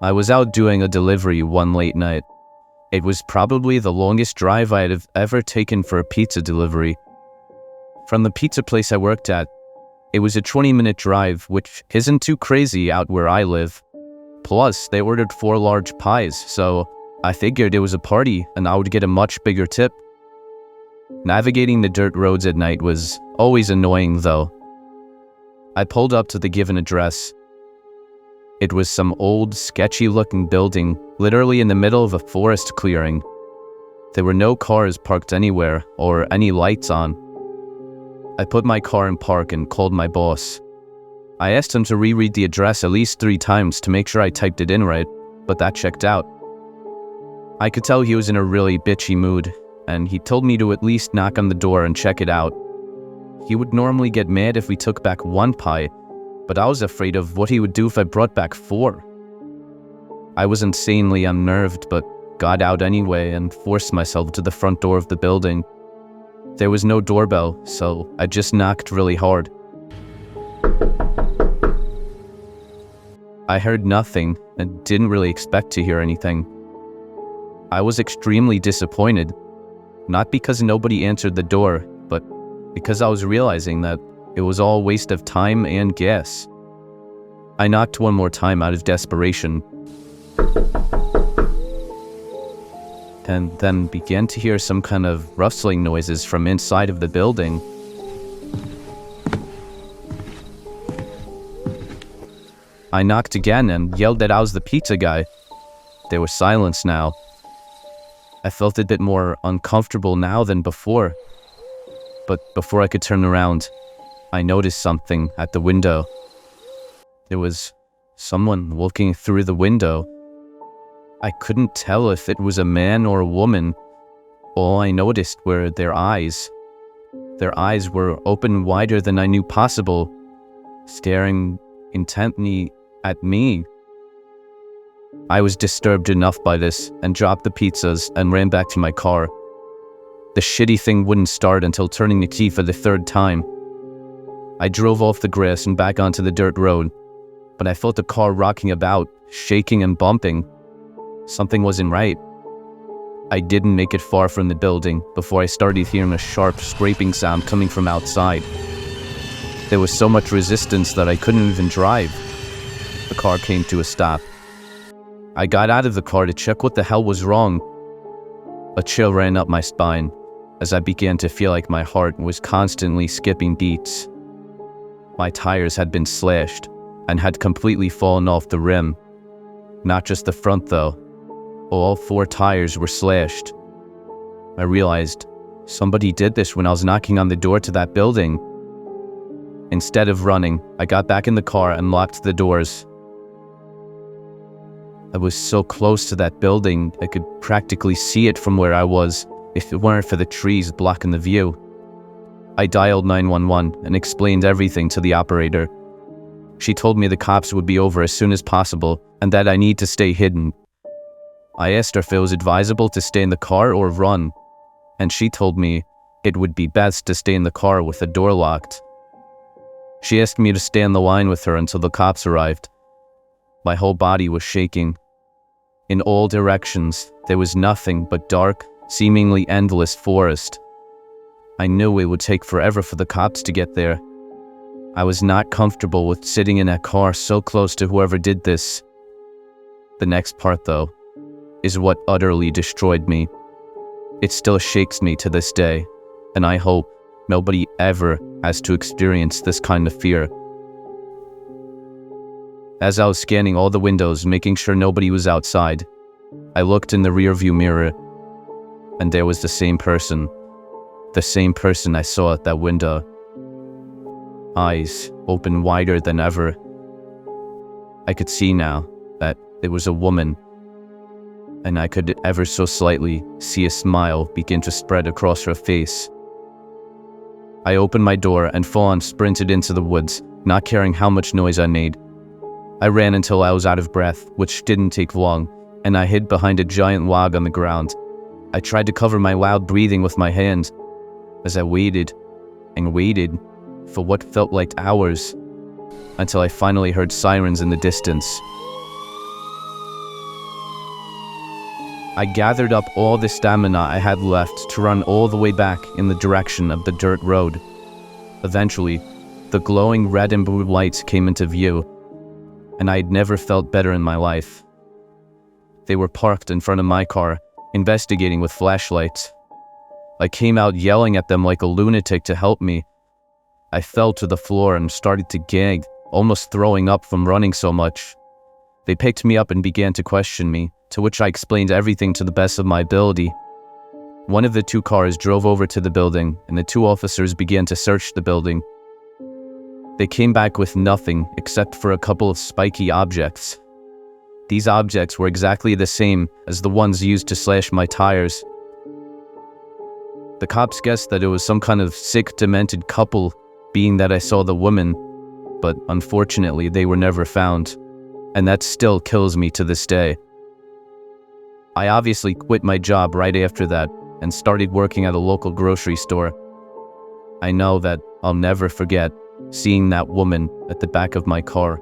I was out doing a delivery one late night. It was probably the longest drive I'd have ever taken for a pizza delivery. From the pizza place I worked at, it was a 20-minute drive, which isn't too crazy out where I live. Plus, they ordered 4 large pies, so I figured it was a party and I would get a much bigger tip. Navigating the dirt roads at night was always annoying though. I pulled up to the given address. It was some old, sketchy-looking building, literally in the middle of a forest clearing. There were no cars parked anywhere or any lights on. I put my car in park and called my boss. I asked him to reread the address at least 3 times to make sure I typed it in right, but that checked out. I could tell he was in a really bitchy mood, and he told me to at least knock on the door and check it out. He would normally get mad if we took back 1 pie, but I was afraid of what he would do if I brought back 4. I was insanely unnerved, but got out anyway and forced myself to the front door of the building. There was no doorbell, so I just knocked really hard. I heard nothing and didn't really expect to hear anything. I was extremely disappointed, not because nobody answered the door, but because I was realizing that it was all a waste of time and gas. I knocked one more time out of desperation, and then began to hear some kind of rustling noises from inside of the building. I knocked again and yelled that I was the pizza guy. There was silence now. I felt a bit more uncomfortable now than before. But before I could turn around, I noticed something at the window. There was someone looking through the window. I couldn't tell if it was a man or a woman. All I noticed were their eyes. Their eyes were open wider than I knew possible, staring intently at me. I was disturbed enough by this and dropped the pizzas and ran back to my car. The shitty thing wouldn't start until turning the key for the 3rd time. I drove off the grass and back onto the dirt road, but I felt the car rocking about, shaking and bumping. Something wasn't right. I didn't make it far from the building before I started hearing a sharp scraping sound coming from outside. There was so much resistance that I couldn't even drive. The car came to a stop. I got out of the car to check what the hell was wrong. A chill ran up my spine as I began to feel like my heart was constantly skipping beats. My tires had been slashed and had completely fallen off the rim. Not just the front though. All 4 tires were slashed. I realized somebody did this when I was knocking on the door to that building. Instead of running, I got back in the car and locked the doors. I was so close to that building, I could practically see it from where I was, if it weren't for the trees blocking the view. I dialed 911 and explained everything to the operator. She told me the cops would be over as soon as possible and that I need to stay hidden. I asked her if it was advisable to stay in the car or run, and she told me it would be best to stay in the car with the door locked. She asked me to stay on the line with her until the cops arrived. My whole body was shaking. In all directions, there was nothing but dark, seemingly endless forest. I knew it would take forever for the cops to get there. I was not comfortable with sitting in that car so close to whoever did this. The next part, though, is what utterly destroyed me. It still shakes me to this day, and I hope nobody ever has to experience this kind of fear. As I was scanning all the windows, making sure nobody was outside, I looked in the rearview mirror, and there was the same person I saw at that window. Eyes open wider than ever. I could see now that it was a woman, and I could ever so slightly see a smile begin to spread across her face. I opened my door and full-on sprinted into the woods, not caring how much noise I made. I ran until I was out of breath, which didn't take long, and I hid behind a giant log on the ground. I tried to cover my loud breathing with my hand as I waited and waited for what felt like hours, until I finally heard sirens in the distance. I gathered up all the stamina I had left to run all the way back in the direction of the dirt road. Eventually, the glowing red and blue lights came into view, and I had never felt better in my life. They were parked in front of my car, investigating with flashlights. I came out yelling at them like a lunatic to help me. I fell to the floor and started to gag, almost throwing up from running so much. They picked me up and began to question me, to which I explained everything to the best of my ability. One of the two cars drove over to the building, and the two officers began to search the building. They came back with nothing except for a couple of spiky objects. These objects were exactly the same as the ones used to slash my tires. The cops guessed that it was some kind of sick, demented couple, being that I saw the woman, but unfortunately they were never found, and that still kills me to this day. I obviously quit my job right after that and started working at a local grocery store. I know that I'll never forget seeing that woman at the back of my car.